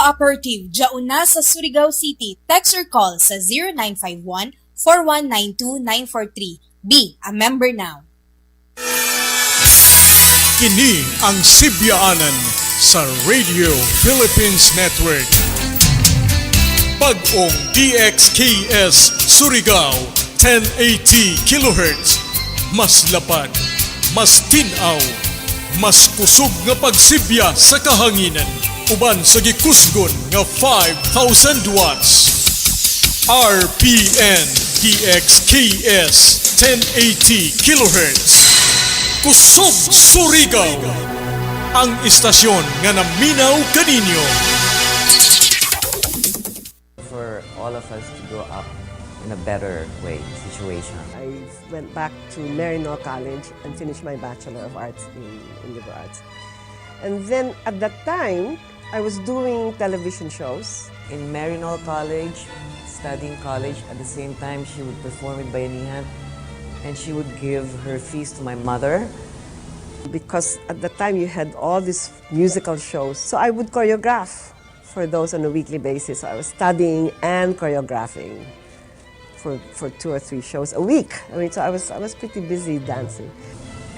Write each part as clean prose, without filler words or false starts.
Cooperative Jauna sa Surigao City. Text or call sa 0951-4192-943. Be a member now. Kini ang Sibyaanan sa Radio Philippines Network. Pag-ong DXKS Surigao 1080 kHz. Mas lapad, mas tinaw, mas kusog nga pagsibya sa kahanginan. Uban sa gikusgon nga 5,000 watts. RPN DXKS 1080 kHz. Kusog Surigao, ang istasyon nga naminaw kaninyo. For all of us to grow up in a better situation. I went back to Maryknoll College and finished my Bachelor of Arts in Liberal Arts. And then at that time, I was doing television shows. In Maryknoll College, studying college, at the same time she would perform with Bayanihan and she would give her fees to my mother. Because at the time you had all these musical shows, so I would choreograph for those on a weekly basis. So I was studying and choreographing for 2 or 3 shows a week. I mean, so I was pretty busy dancing.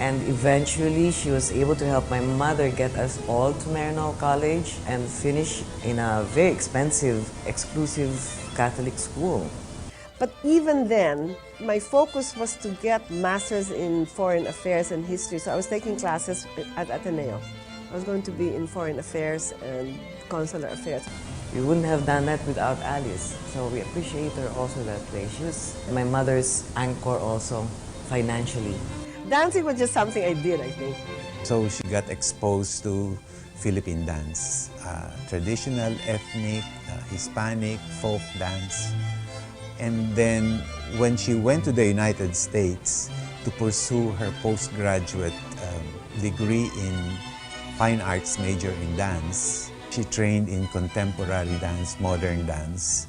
And eventually, she was able to help my mother get us all to Maryknoll College and finish in a very expensive, exclusive Catholic school. But even then, my focus was to get masters in foreign affairs and history. So I was taking classes at Ateneo. I was going to be in foreign affairs and consular affairs. We wouldn't have done that without Alice. So we appreciate her also that way. She was my mother's anchor also, financially. Dancing was just something I did, I think. So she got exposed to Philippine dance, traditional, ethnic, Hispanic, folk dance. And then when she went to the United States to pursue her postgraduate degree in fine arts major in dance, she trained in contemporary dance, modern dance.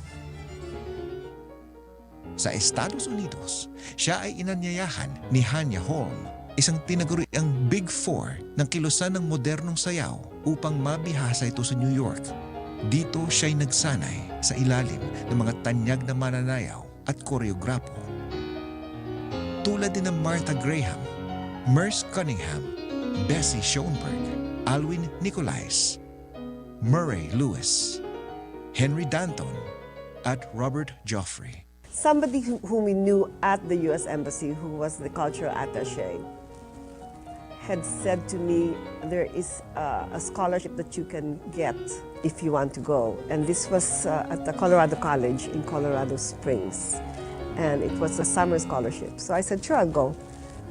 Sa Estados Unidos, siya ay inanyayahan ni Hanya Holm, isang tinaguriang Big Four ng kilusan ng modernong sayaw upang mabihasa ito sa New York. Dito siya'y nagsanay sa ilalim ng mga tanyag na mananayaw at koreograpo. Tulad din ng Martha Graham, Merce Cunningham, Bessie Schoenberg, Alwin Nicolais, Murray Lewis, Henry Danton, at Robert Joffrey. Somebody whom we knew at the U.S. Embassy, who was the cultural attaché, had said to me, there is a scholarship that you can get if you want to go. And this was at the Colorado College in Colorado Springs. And it was a summer scholarship. So I said, sure, I'll go,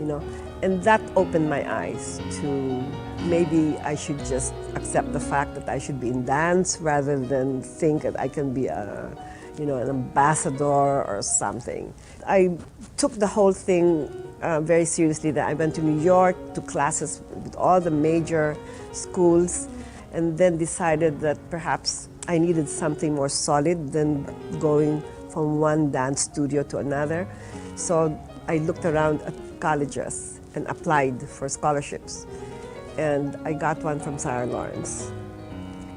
you know. And that opened my eyes to maybe I should just accept the fact that I should be in dance rather than think that I can be an ambassador or something. I took the whole thing very seriously. That I went to New York, took classes with all the major schools, and then decided that perhaps I needed something more solid than going from one dance studio to another. So I looked around at colleges and applied for scholarships. And I got one from Sarah Lawrence.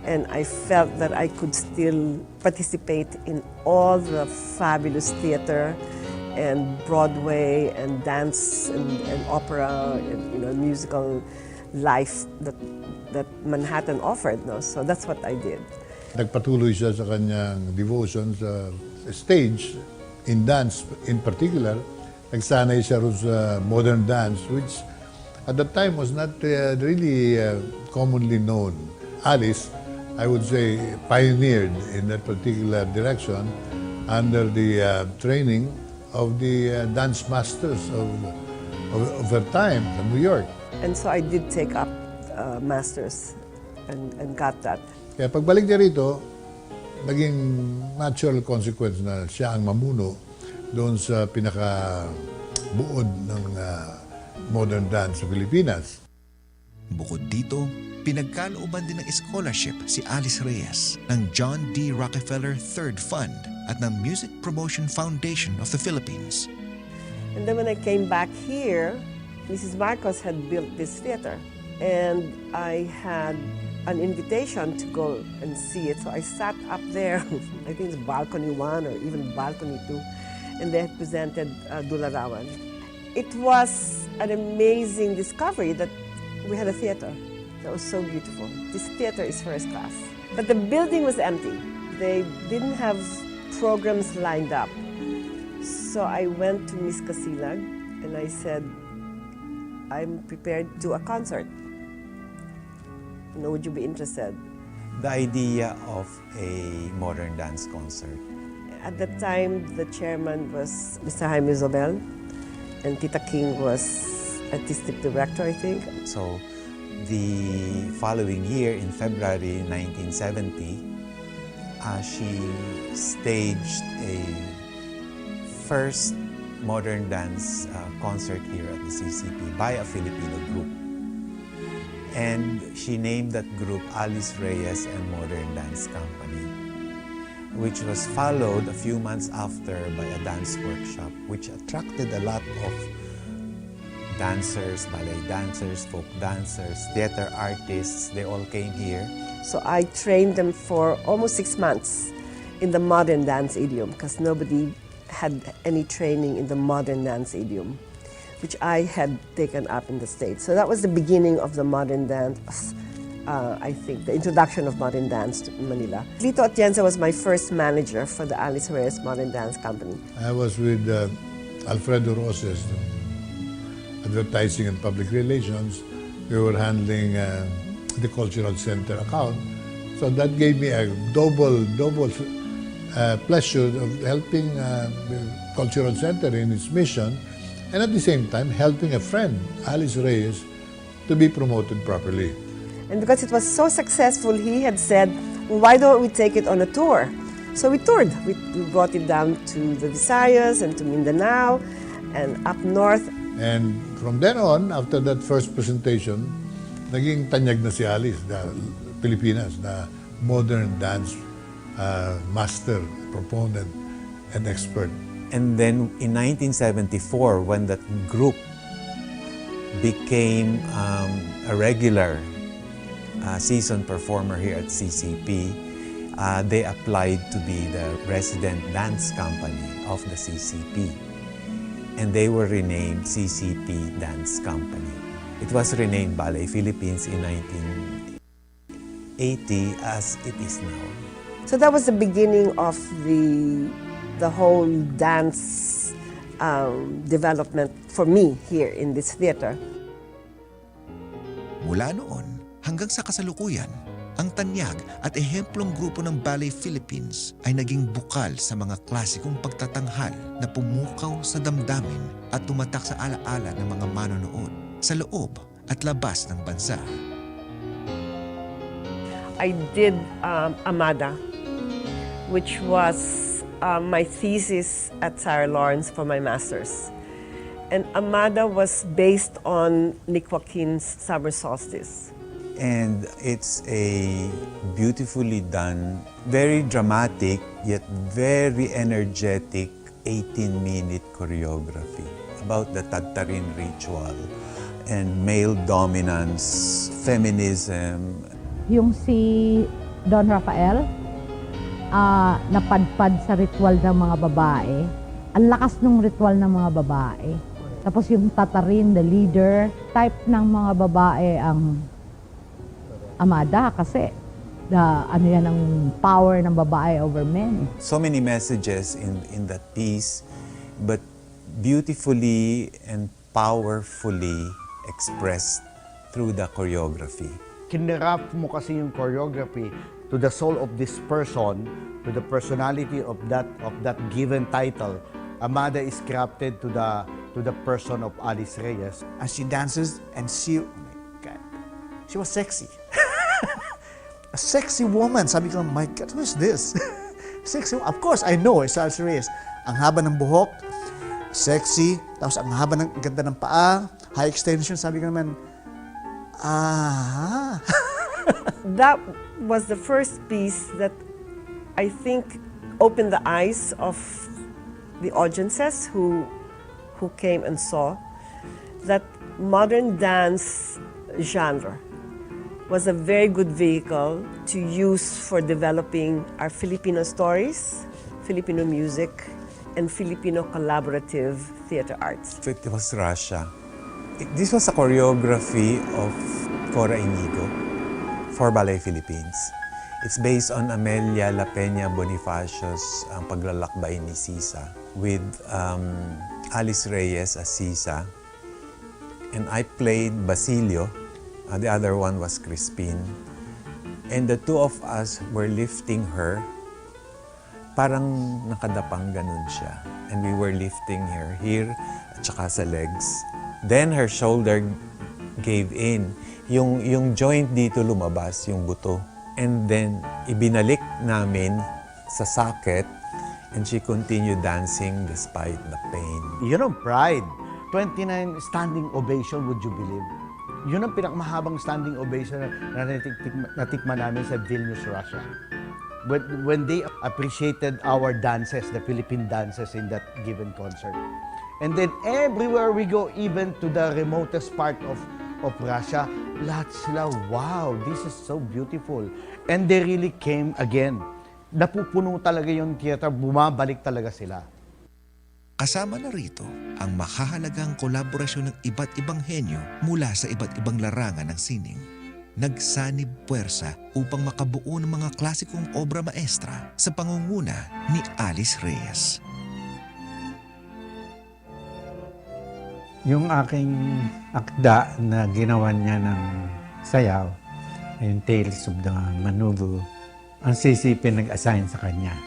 And I felt that I could still participate in all the fabulous theater and Broadway and dance and opera and musical life that Manhattan offered. No? So that's what I did. Nagpatuloy siya sa kanyang devotion sa stage, in dance in particular. Nagsanay siya rin sa modern dance, which at that time was not really commonly known. Alice, I would say, pioneered in that particular direction under the training of the dance masters of her time in New York. And so I did take up masters and got that. Kaya pagbalik niya rito, naging natural consequence na siya ang mamuno doon sa pinaka-buod ng modern dance sa Pilipinas. Bukod dito, pinagkalooban din ng scholarship si Alice Reyes ng John D. Rockefeller III Fund at ng Music Promotion Foundation of the Philippines. And then when I came back here, Mrs. Marcos had built this theater. And I had an invitation to go and see it. So I sat up there, I think it's balcony 1 or even balcony 2, and they had presented Dularawan. It was an amazing discovery that we had a theater that was so beautiful. This theater is first class. But the building was empty. They didn't have programs lined up. So I went to Miss Casilag and I said, I'm prepared to do a concert. Would you be interested? The idea of a modern dance concert. At that time, the chairman was Mr. Jaime Zobel, and Tita King was artistic director, I think. So the following year, in February 1970, she staged a first modern dance concert here at the CCP by a Filipino group. And she named that group Alice Reyes and Modern Dance Company, which was followed a few months after by a dance workshop, which attracted a lot of dancers, ballet dancers, folk dancers, theater artists. They all came here. So I trained them for almost 6 months in the modern dance idiom, because nobody had any training in the modern dance idiom, which I had taken up in the States. So that was the beginning of the modern dance, I think, the introduction of modern dance to Manila. Lito Atienza was my first manager for the Alice Reyes Modern Dance Company. I was with Alfredo Roses, advertising and public relations. We were handling the cultural center account. So that gave me a double pleasure of helping the cultural center in its mission, and at the same time helping a friend, Alice Reyes, to be promoted properly. And because it was so successful, he had said, well, why don't we take it on a tour? So we toured. We brought it down to the Visayas and to Mindanao and up north. And from then on, after that first presentation, naging tanyag na si Alice, the Pilipinas, the modern dance master, proponent, and expert. And then in 1974, when that group became a regular season performer here at CCP, they applied to be the resident dance company of the CCP. And they were renamed CCP Dance Company. It was renamed Ballet Philippines in 1980 as it is now. So that was the beginning of the whole dance development for me here in this theater. Mula noon hanggang sa kasalukuyan, ang tanyag at ehemplong grupo ng Ballet Philippines ay naging bukal sa mga klasikong pagtatanghal na pumukaw sa damdamin at tumatak sa alaala ng mga manonood sa loob at labas ng bansa. I did Amada, which was my thesis at Sarah Lawrence for my master's. And Amada was based on Nick Joaquin's Summer Solstice. And it's a beautifully done, very dramatic, yet very energetic 18-minute choreography about the Tagtarin ritual and male dominance, feminism. Yung si Don Rafael, napadpad sa ritual ng mga babae. Ang lakas ng ritual ng mga babae. Tapos yung Tatarin, the leader, type ng mga babae ang Amada kasi ano yan ang power ng babae over men. So many messages in that piece, but beautifully and powerfully expressed through the choreography. Kinrap mo kasi yung choreography to the soul of this person, to the personality of that given title. Amada is crafted to the person of Alice Reyes. As she dances, and she, oh my God, she was sexy. A sexy woman. Sabi ko, my God, who is this? Sexy. Of course, I know, it's Alice Reyes. Ang haba ng buhok, sexy, tapos ang haba ng ganda ng paa, high extension, sabi ko naman, That was the first piece that I think opened the eyes of the audiences who came and saw that modern dance genre was a very good vehicle to use for developing our Filipino stories, Filipino music, and Filipino collaborative theater arts. It was Russia. This was a choreography of Cora Inigo for Ballet Philippines. It's based on Amelia La Peña Bonifacio's Ang Paglalakbay ni Sisa with Alice Reyes as Sisa. And I played Basilio. The other one was Crispin. And the two of us were lifting her. Parang nakadapang ganun siya. And we were lifting her here at saka sa legs. Then her shoulder gave in. Yung joint dito lumabas, yung buto. And then ibinalik namin sa socket and she continued dancing despite the pain. Yun ang pride. 29 standing ovation, would you believe? Yun ang pinakamahabang standing ovation na natikman namin sa Vilnius, Russia. When they appreciated our dances, the Philippine dances in that given concert. And then everywhere we go, even to the remotest part of Russia, lahat sila, wow, this is so beautiful. And they really came again. Napupuno talaga yung theater, bumabalik talaga sila. Kasama na rito ang makahalagang kolaborasyon ng iba't ibang henyo mula sa iba't ibang larangan ng sining. Nagsanib puwersa upang makabuo ng mga klasikong obra maestra sa pangunguna ni Alice Reyes. Yung aking akda na ginawa niya ng sayaw, yung Tales of the Manuvu, ang CCP nag-assign sa kanya.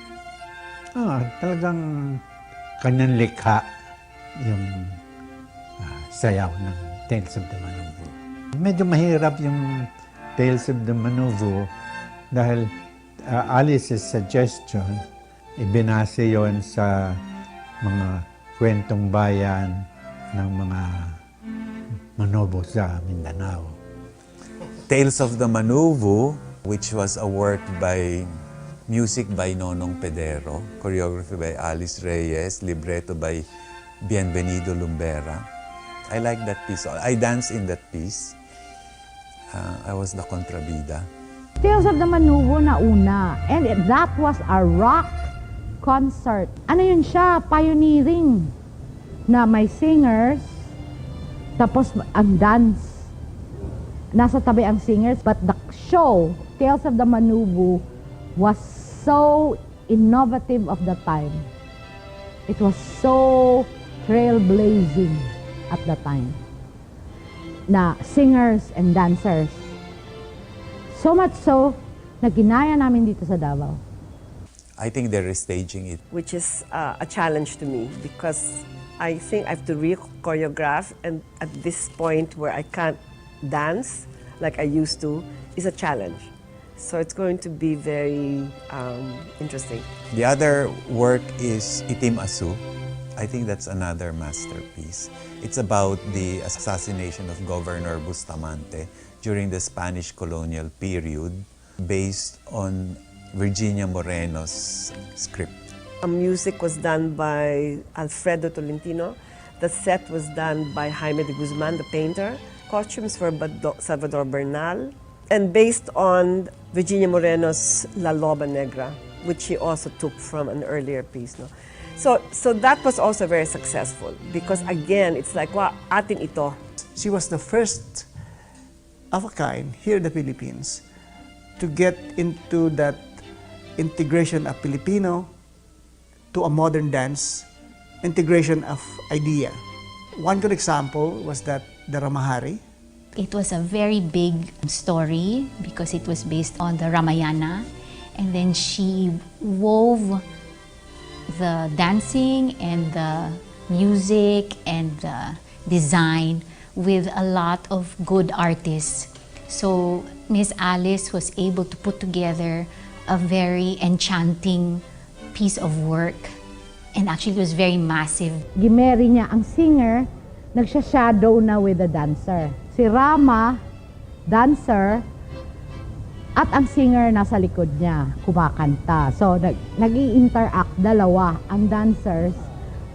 Talagang kanyang likha yung sayaw ng Tales of the Manuvu. Medyo mahirap yung Tales of the Manuvu dahil Alice's suggestion, ibinase yon sa mga kwentong bayan ng mga Manobo sa Mindanao. Tales of the Manuvu, which was a work by music by Nonong Pedero, choreography by Alice Reyes, libretto by Bienvenido Lumbera. I like that piece. I danced in that piece. I was the contrabida. Tales of the Manuvo na una. And that was a rock concert. Ano yun siya? Pioneering. Na may singers, tapos ang dance. Nasa tabi ang singers. But the show, Tales of the Manuvo, was so innovative of the time. It was so trailblazing at the time. Na singers and dancers. So much so, na ginaya namin dito sa Davao. I think they're restaging it. Which is a challenge to me because I think I have to re-choreograph, and at this point where I can't dance like I used to is a challenge. So it's going to be very interesting. The other work is Itim Asu. I think that's another masterpiece. It's about the assassination of Governor Bustamante during the Spanish colonial period based on Virginia Moreno's script. Music was done by Alfredo Tolentino. The set was done by Jaime de Guzman, the painter. Costumes were by Salvador Bernal. And based on Virginia Moreno's La Loba Negra, which he also took from an earlier piece. No? So that was also very successful because again, it's like, wow, atin ito. She was the first of a kind here in the Philippines to get into that integration of Filipino to a modern dance, integration of idea. One good example was that the Ramahari. It was a very big story because it was based on the Ramayana, and then she wove the dancing and the music and the design with a lot of good artists. So Miss Alice was able to put together a very enchanting piece of work, and actually it was very massive. Gimeri niya ang singer, nagsha-shadow na with the dancer. Si Rama, dancer, at ang singer nasa likod niya, kumakanta. So, nag-i-interact dalawa, ang dancers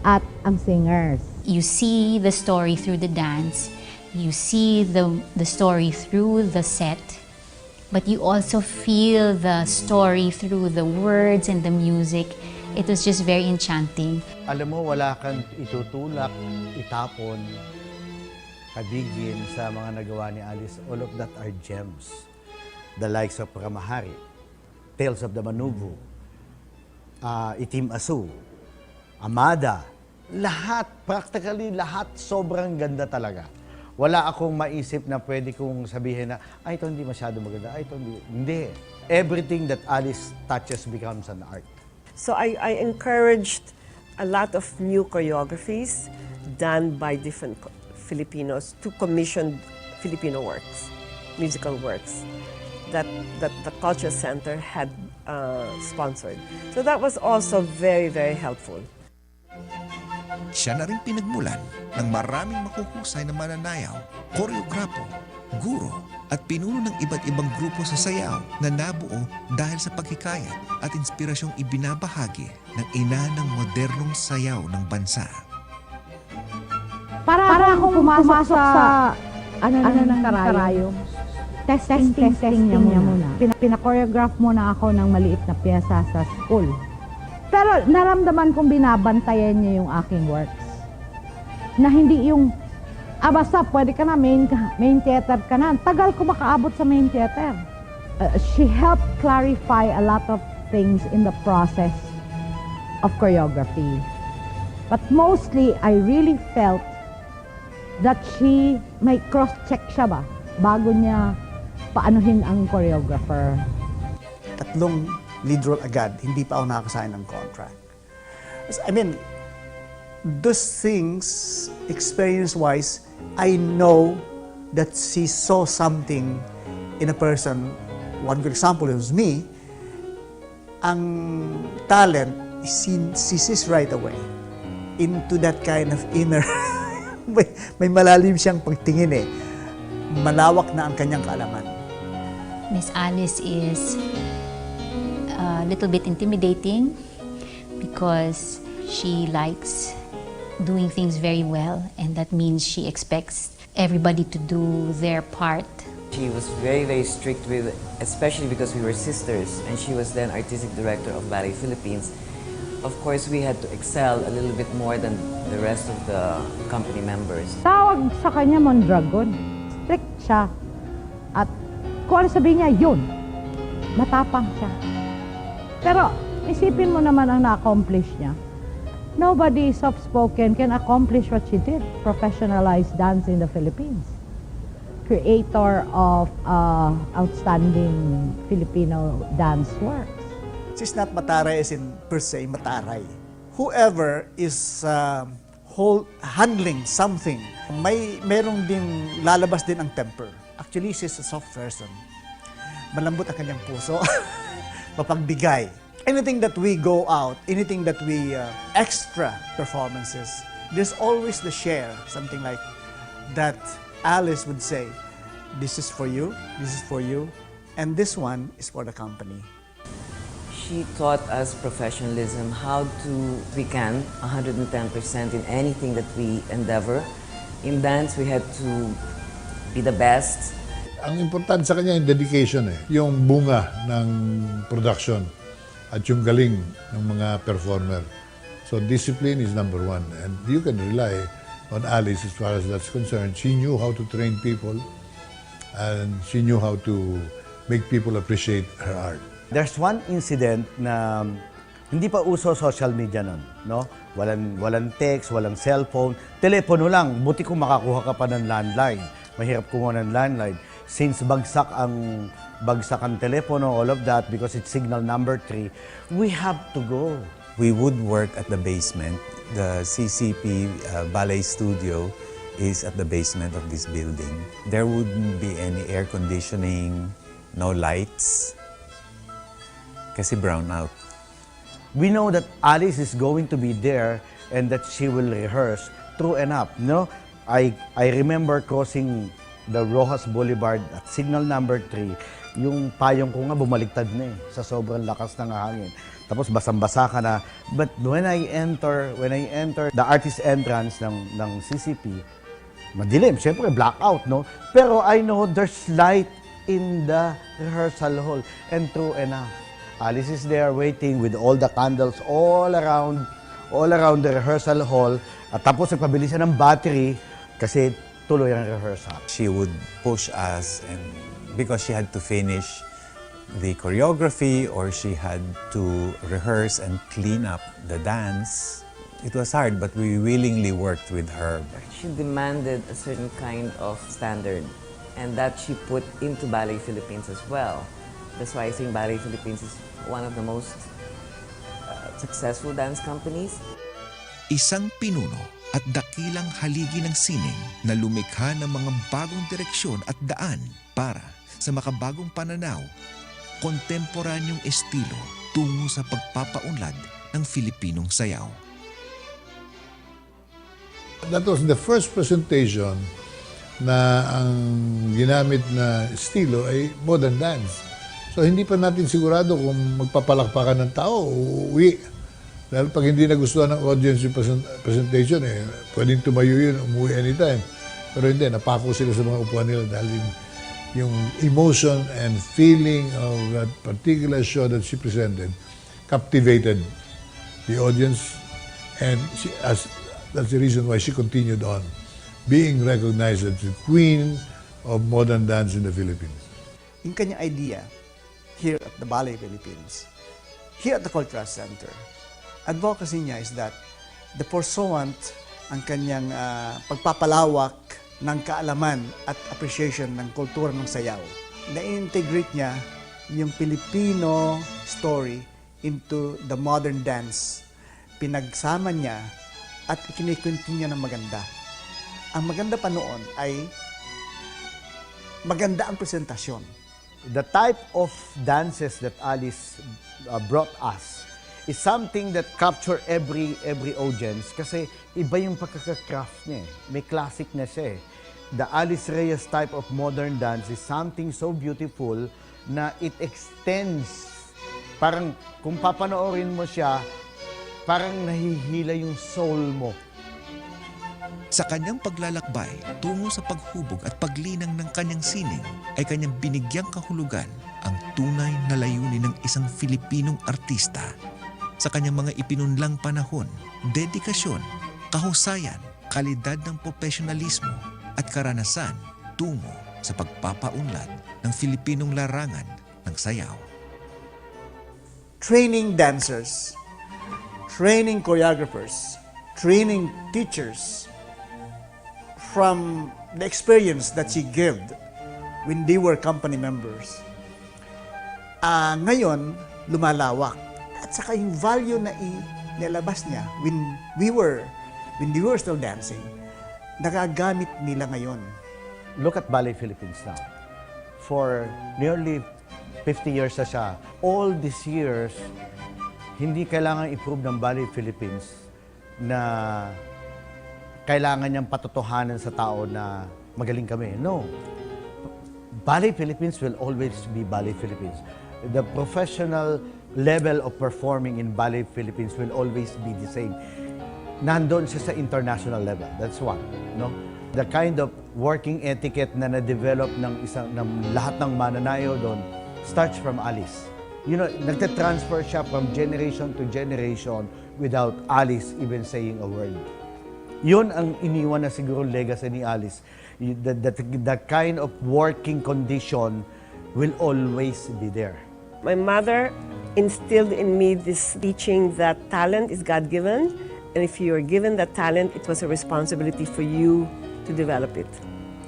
at ang singers. You see the story through the dance, you see the story through the set, but you also feel the story through the words and the music. It was just very enchanting. Alam mo, wala kang itutulak, itapon, kabigin sa mga nagawa ni Alice. All of that are gems. The likes of Ramahari, Tales of the Manubu, Itim Asu, Amada, lahat, practically lahat, sobrang ganda talaga. Wala akong maisip na pwede kong sabihin na, ay, ito hindi masyado maganda, ay, ito hindi. Hindi. Everything that Alice touches becomes an art. So I encouraged a lot of new choreographies done by different Filipinos to commission Filipino works, musical works, that the Culture Center had sponsored. So that was also very, very helpful. Siya na rin pinagmulan ng maraming makuhusay na mananayaw, koreograpo, guro, at pinuno ng iba't ibang grupo sa sayaw na nabuo dahil sa paghikayat at inspirasyong ibinabahagi ng ina ng modernong sayaw ng bansa. Para akong pumasok sa ng karayom. Testing niya muna. Pina-choreograph muna ako ng maliit na piyesa sa school. Pero naramdaman kong binabantayan niya yung aking works. Na hindi yung, basta pwede ka na, main theater ka na. Tagal ko makaabot sa main theater. She helped clarify a lot of things in the process of choreography. But mostly, I really felt that may cross-check siya ba bago niya paanuhin ang choreographer. 3 lead role agad, hindi pa ako nakakasign ng contract. I mean, those things, experience-wise, I know that she saw something in a person. One good example is me. Ang talent, she sees right away into that kind of inner. may malalim siyang pagtingin eh. Malawak na ang kanyang kaalaman. Miss Alice is a little bit intimidating because she likes doing things very well, and that means she expects everybody to do their part. She was very, very strict with, especially because we were sisters, and she was then artistic director of Ballet Philippines. Of course, we had to excel a little bit more than the rest of the company members. Tawag sa kanya Mondragon. Strict siya. At kung ano sabihin niya, yun. Matapang siya. Pero isipin mo naman ang na-accomplish niya. Nobody soft-spoken can accomplish what she did. Professionalized dance in the Philippines. Creator of outstanding Filipino dance works. She's not mataray as in per se mataray. Whoever is handling something, merong din lalabas din ang temper. Actually, she's a soft person. Malambot ang kanyang puso. Mapagbigay. Anything that we go out, anything that we extra performances, there's always the share, something like that Alice would say, this is for you, and this one is for the company. She taught us professionalism, how to become 110% in anything that we endeavor. In dance, we had to be the best. Ang importante sa kanya yung dedication yung bunga ng production at yung galing ng mga performer. So discipline is number 1, and you can rely on Alice as far as that's concerned. She knew how to train people, and she knew how to make people appreciate her art. There's one incident na hindi pa uso social media nun, no? Walang text, walang cellphone, telepono lang. Buti kung makakuha ka pa ng landline. Mahirap kumuha ng landline. Since bagsak ang telepono, all of that, because it's signal number 3, we have to go. We would work at the basement. The CCP ballet studio is at the basement of this building. There wouldn't be any air conditioning, no lights, kasi brown out. We know that Alice is going to be there and that she will rehearse true enough. No? I remember crossing the Rojas Boulevard at signal number 3, yung payong ko nga bumaliktad na sa sobrang lakas ng hangin. Tapos basang-basa ka na. But when I enter the artist entrance ng CCP, madilim, syempre blackout, no? Pero I know there's light in the rehearsal hall. And true enough, Alice is there waiting with all the candles all around the rehearsal hall. At tapos nagpabili siya ng battery kasi tuloy ang rehearsal. She would push us, and because she had to finish the choreography or she had to rehearse and clean up the dance. It was hard, but we willingly worked with her. She demanded a certain kind of standard, and that she put into Ballet Philippines as well. That's why I think Ballet Philippines is one of the most successful dance companies. Isang pinuno at dakilang haligi ng sining na lumikha ng mga bagong direksyon at daan para sa makabagong pananaw, kontemporanyong estilo tungo sa pagpapaunlad ng Filipinong sayaw. That was the first presentation na ang ginamit na estilo ay modern dance. So hindi pa natin sigurado kung magpapalakpakan ng tao o uuwi. Dahil pag hindi nagustuhan ng audience yung presentation, pwedeng tumayo yun, umuwi anytime. Pero hindi, napako sila sa mga upuan nila dahil yung emotion and feeling of that particular show that she presented captivated the audience, and that's the reason why she continued on being recognized as the queen of modern dance in the Philippines. Yung kanyang idea here at the Ballet Philippines, here at the Cultural Center, advocacy niya is that the pursuant ang kanyang pagpapalawak ng kaalaman at appreciation ng kultura ng sayaw. Na-integrate niya yung Filipino story into the modern dance. Pinagsama niya at ikinikwento niya ng maganda. Ang maganda pa noon ay maganda ang presentasyon. The type of dances that Alice brought us is something that capture every audience kasi iba yung pagkaka-craft niya. May classic na siya. The Alice Reyes type of modern dance is something so beautiful na it extends. Parang kung papanoorin mo siya, parang nahihila yung soul mo. Sa kanyang paglalakbay tungo sa paghubog at paglinang ng kanyang sining ay kanyang binigyang kahulugan ang tunay na layunin ng isang Filipinong artista. Sa kanyang mga ipinunlang panahon, dedikasyon, kahusayan, kalidad ng profesionalismo at karanasan tungo sa pagpapaunlad ng Filipinong larangan ng sayaw. Training dancers, training choreographers, training teachers from the experience that she gave when they were company members. Ngayon, lumalawak. At saka yung value na nilabas niya when we were still dancing, nagagamit nila ngayon. Look at Ballet Philippines now. For nearly 50 years na siya. All these years, hindi kailangan i-prove ng Ballet Philippines na kailangan niyang patotohanan sa tao na magaling kami. No. Ballet Philippines will always be Ballet Philippines. The professional level of performing in Ballet Philippines will always be the same. Nandun siya sa international level. That's one. No? The kind of working etiquette na na-develop ng lahat ng mananayo doon starts from Alice. You know, nagte-transfer siya from generation to generation without Alice even saying a word. Yun ang iniwan na siguro legacy ni Alice. The kind of working condition will always be there. My mother instilled in me this teaching that talent is God-given, and if you are given that talent, it was a responsibility for you to develop it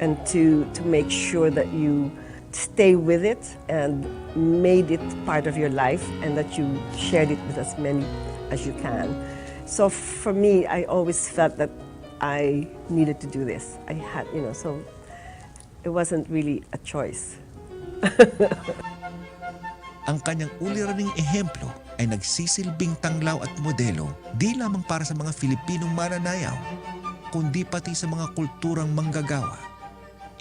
and to make sure that you stay with it and made it part of your life and that you shared it with as many as you can. So for me, I always felt that I needed to do this. I had, so it wasn't really a choice. Ang kanyang uliraning ehemplo ay nagsisilbing tanglaw at modelo di lamang para sa mga Filipinong mananayaw, kundi pati sa mga kulturang manggagawa.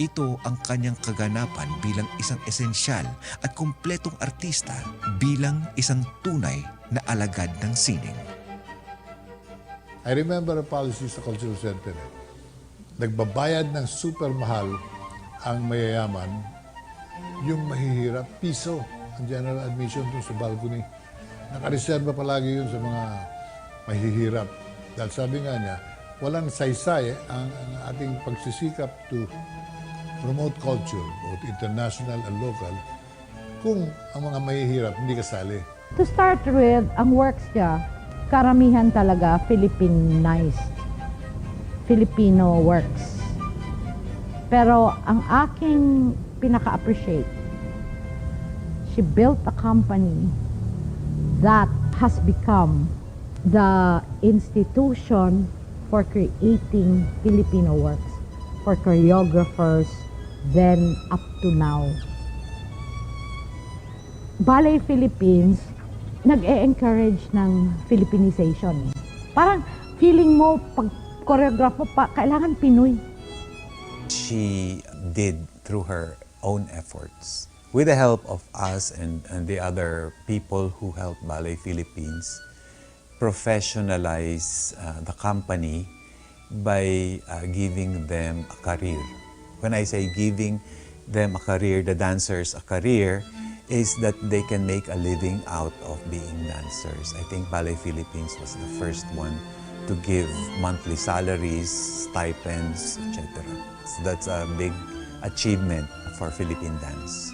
Ito ang kanyang kaganapan bilang isang esensyal at kumpletong artista, bilang isang tunay na alagad ng sining. I remember a policy sa Cultural Center. Nagbabayad ng super mahal ang mayayaman yung mahihirap, piso ang general admission doon sa balcony. Nakareserba palagi yun sa mga mahihirap. Dahil sabi nga niya, walang saysay ang ating pagsisikap to promote culture, both international and local, kung ang mga mahihirap hindi kasali. To start with, ang works niya, karamihan talaga Philippinized. Filipino works. Pero ang aking pinaka-appreciate, she built a company that has become the institution for creating Filipino works, for choreographers, then up to now. Ballet Philippines, nag-e-encourage ng Filipinization. Parang feeling mo, pag choreograph mo pa, kailangan Pinoy. She did through her own efforts, with the help of us and the other people who helped Ballet Philippines, professionalize the company by giving them a career. When I say giving them a career, the dancers a career, is that they can make a living out of being dancers. I think Ballet Philippines was the first one to give monthly salaries, stipends, etc. So that's a big achievement for Philippine dance.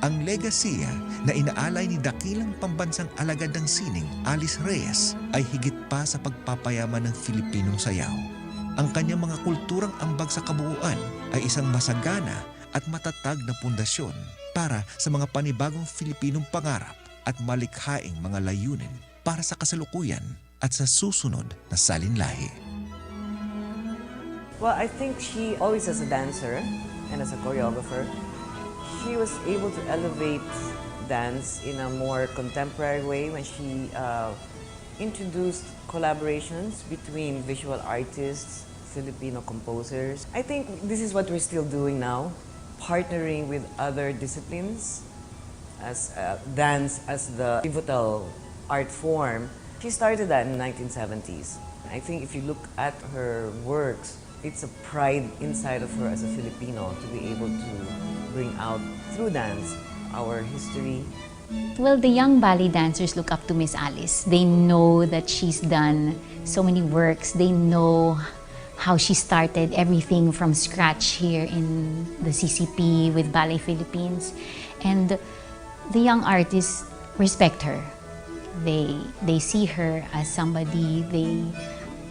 Ang legasiya na inaalay ni dakilang pambansang alagad ng sining, Alice Reyes, ay higit pa sa pagpapayaman ng Filipinong sayaw. Ang kanyang mga kulturang ambag sa kabuuan ay isang masagana at matatag na pundasyon para sa mga panibagong Filipinong pangarap at malikhaing mga layunin para sa kasalukuyan at sa susunod na salinlahi. Well, I think she always as a dancer and as a choreographer, she was able to elevate dance in a more contemporary way when she introduced collaborations between visual artists, Filipino composers. I think this is what we're still doing now, partnering with other disciplines as dance as the pivotal art form. She started that in the 1970s. I think if you look at her works, it's a pride inside of her as a Filipino to be able to bring out through dance our history. Well, the young ballet dancers look up to Miss Alice. They know that she's done so many works. They know how she started everything from scratch here in the CCP with Ballet Philippines. And the young artists respect her. They see her as somebody they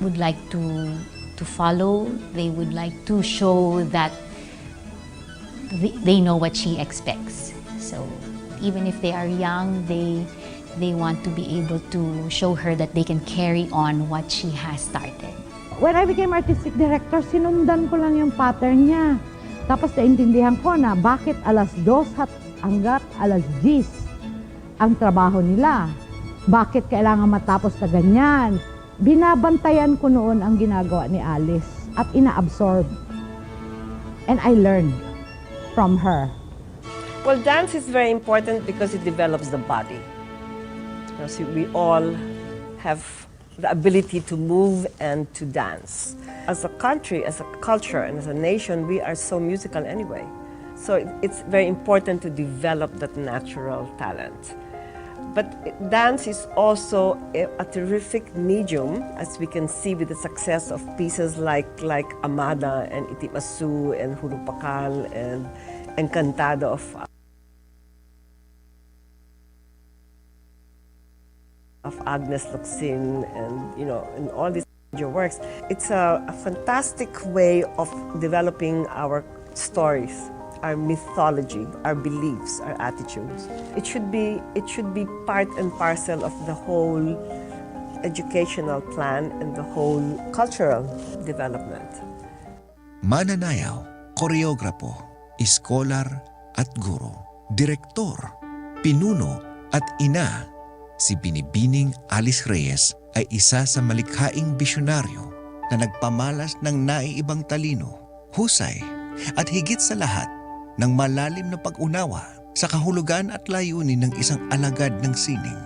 would like to follow. They would like to show that they know what she expects. So even if they are young, they want to be able to show her that they can carry on what she has started. When I became artistic director, sinundan ko lang yung pattern niya. Tapos naintindihan ko na bakit alas 2 hanggat alas 10 ang trabaho nila. Bakit kailangan matapos na ganyan? Binabantayan ko noon ang ginagawa ni Alice at ina-absorb. And I learned from her. Well, dance is very important because it develops the body. So we all have the ability to move and to dance. As a country, as a culture, and as a nation, we are so musical anyway. So it's very important to develop that natural talent. But dance is also a terrific medium, as we can see with the success of pieces like Amada and Itimasu and Hulupakal and Encantado of Agnes Luxin and all these major works. It's a fantastic way of developing our stories, our mythology, our beliefs, our attitudes. It should be part and parcel of the whole educational plan and the whole cultural development. Mananayaw, koreograpo, iskolar at guro, direktor, pinuno at ina, si Binibining Alice Reyes ay isa sa malikhaing bisyonaryo na nagpamalas ng naiibang talino, husay at higit sa lahat ng malalim na pag-unawa sa kahulugan at layunin ng isang alagad ng sining.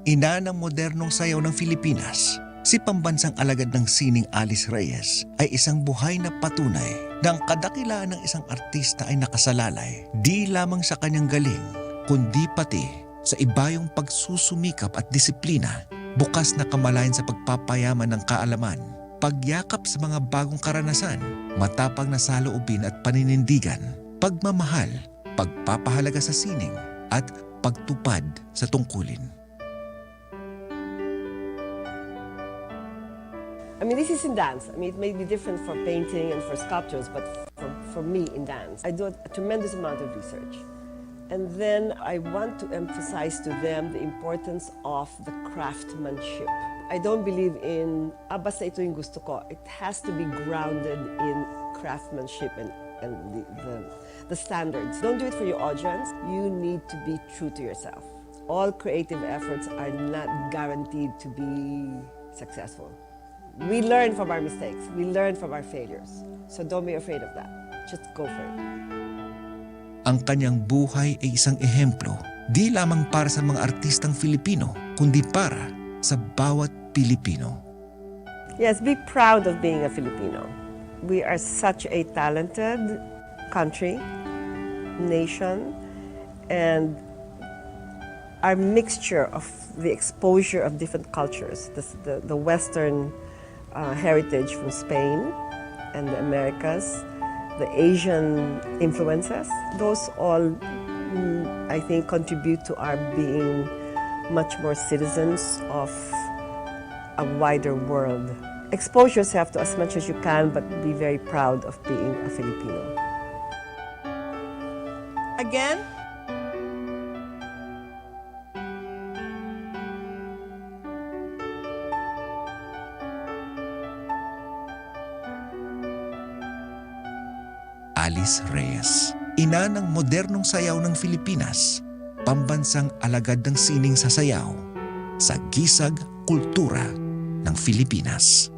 Ina ng modernong sayaw ng Pilipinas, Si pambansang alagad ng sining Alice Reyes ay isang buhay na patunay na ang kadakilaan ng isang artista ay nakasalalay di lamang sa kanyang galing, kundi pati sa ibayong pagsusumikap at disiplina, bukas na kamalayan sa pagpapayaman ng kaalaman, pagyakap sa mga bagong karanasan, matapang na saloobin at paninindigan, pagmamahal, pagpapahalaga sa sining at pagtupad sa tungkulin. I mean, this is in dance. I mean, it may be different for painting and for sculptures, but for me in dance, I do a tremendous amount of research. And then I want to emphasize to them the importance of the craftsmanship. I don't believe in, basta ito yung gusto ko. It has to be grounded in craftsmanship and the standards. Don't do it for your audience. You need to be true to yourself. All creative efforts are not guaranteed to be successful. We learn from our mistakes. We learn from our failures. So don't be afraid of that. Just go for it. Ang kanyang buhay ay isang ehemplo, di lamang para sa mga artistang Filipino, kundi para sa bawat Pilipino. Yes, be proud of being a Filipino. We are such a talented country, nation, and our mixture of the exposure of different cultures, the Western heritage from Spain and the Americas, the Asian influences, those all, I think, contribute to our being much more citizens of a wider world. Expose yourself to as much as you can, but be very proud of being a Filipino. Again, Alice Reyes, ina ng modernong sayaw ng Pilipinas, pambansang alagad ng sining sa sayaw, sa gisag kultura ng Pilipinas.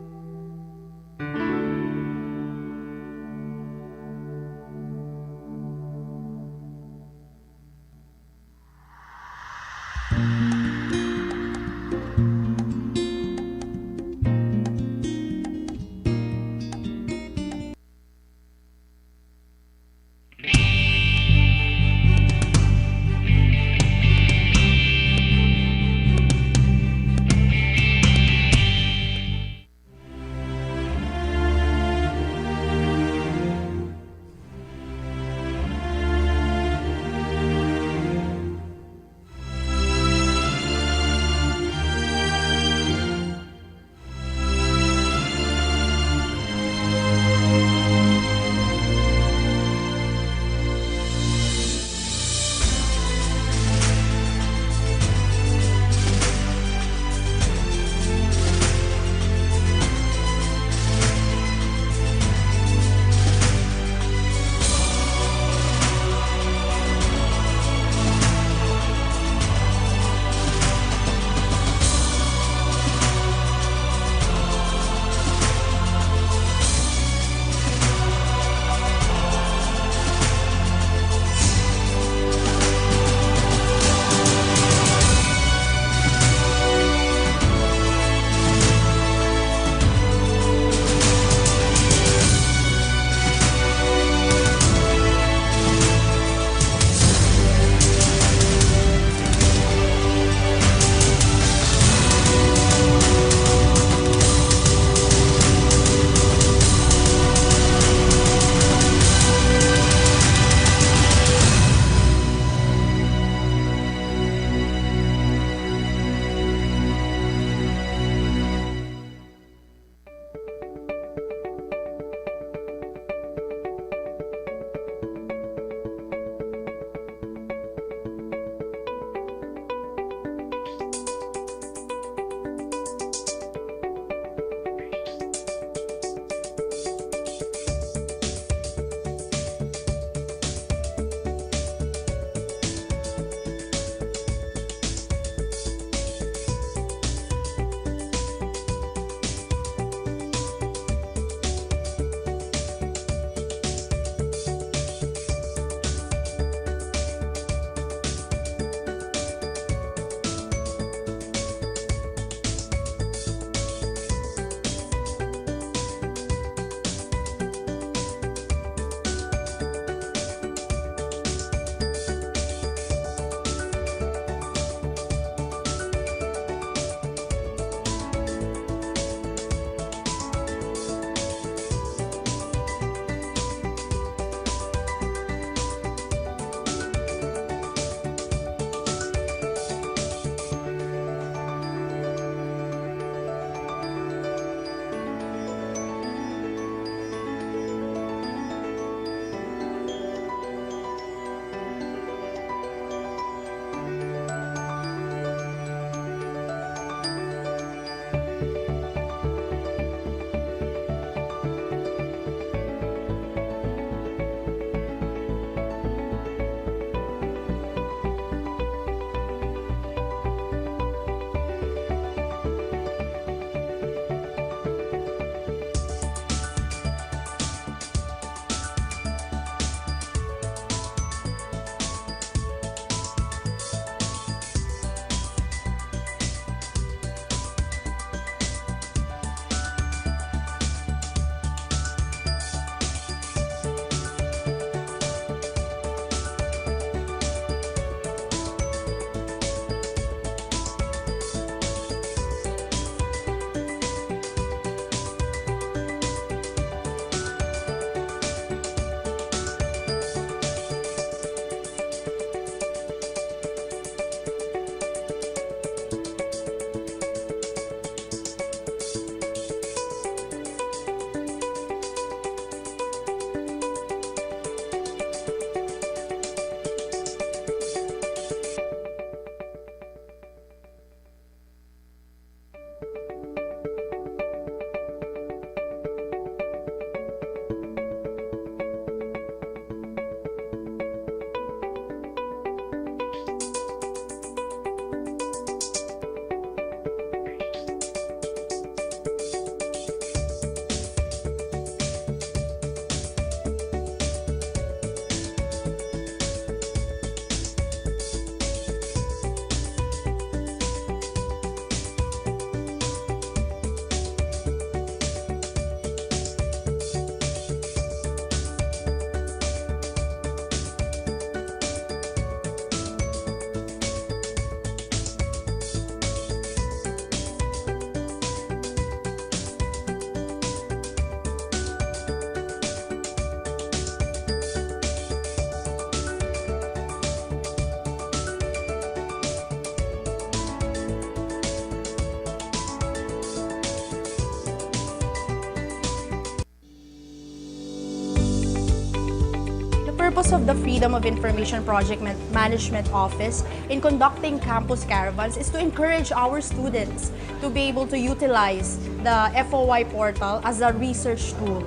purpose of the Freedom of Information Project Management Office in conducting campus caravans is to encourage our students to be able to utilize the FOI portal as a research tool.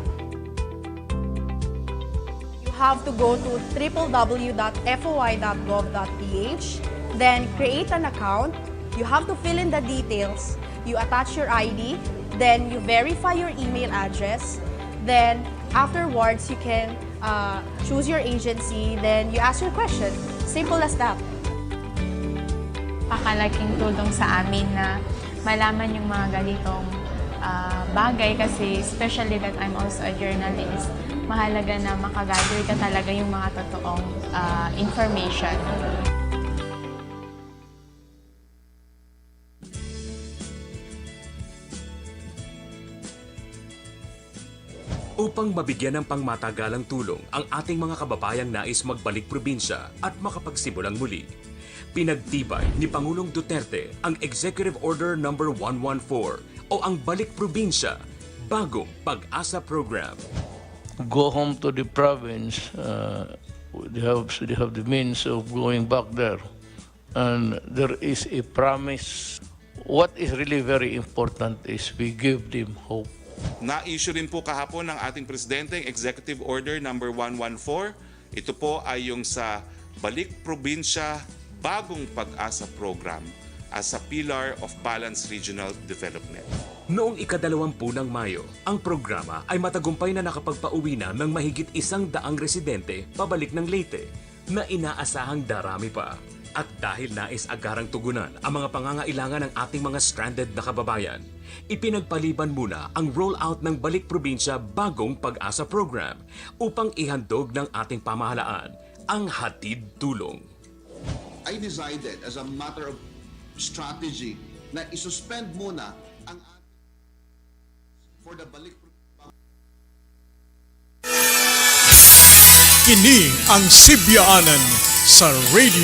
You have to go to www.foi.gov.ph, then create an account. You have to fill in the details. You attach your ID, then you verify your email address, then afterwards you can choose your agency, then you ask your question. Simple as that. Pakalaking tulong sa amin na malaman yung mga ganitong bagay kasi especially that I'm also a journalist, mahalaga na makagather ka talaga yung mga totoong information. Upang mabigyan ng pangmatagalang tulong ang ating mga kababayang nais magbalik probinsya at makapagsimulang muli, pinagtibay ni Pangulong Duterte ang Executive Order No. 114 o ang Balik Probinsya, Bagong Pag-asa Program. Go home to the province, they have the means of going back there. And there is a promise. What is really very important is we give them hope. Na-issue rin po kahapon ng ating Presidente Executive Order No. 114. Ito po ay yung sa Balik Probinsya Bagong Pag-asa Program as a pillar of balanced regional development. Noong ika-20 ng Mayo, ang programa ay matagumpay na nakapagpauwi na ng mahigit 100 residente pabalik ng Leyte na inaasahang darami pa. At dahil nais agarang tugunan ang mga pangangailangan ng ating mga stranded na kababayan, ipinagpaliban muna ang rollout ng Balik Probinsya Bagong Pag-asa Program upang ihandog ng ating pamahalaan ang hatid tulong. I decided as a matter of strategy na isuspend muna ang for the Balik Kini ang Sibyaanan sa Radio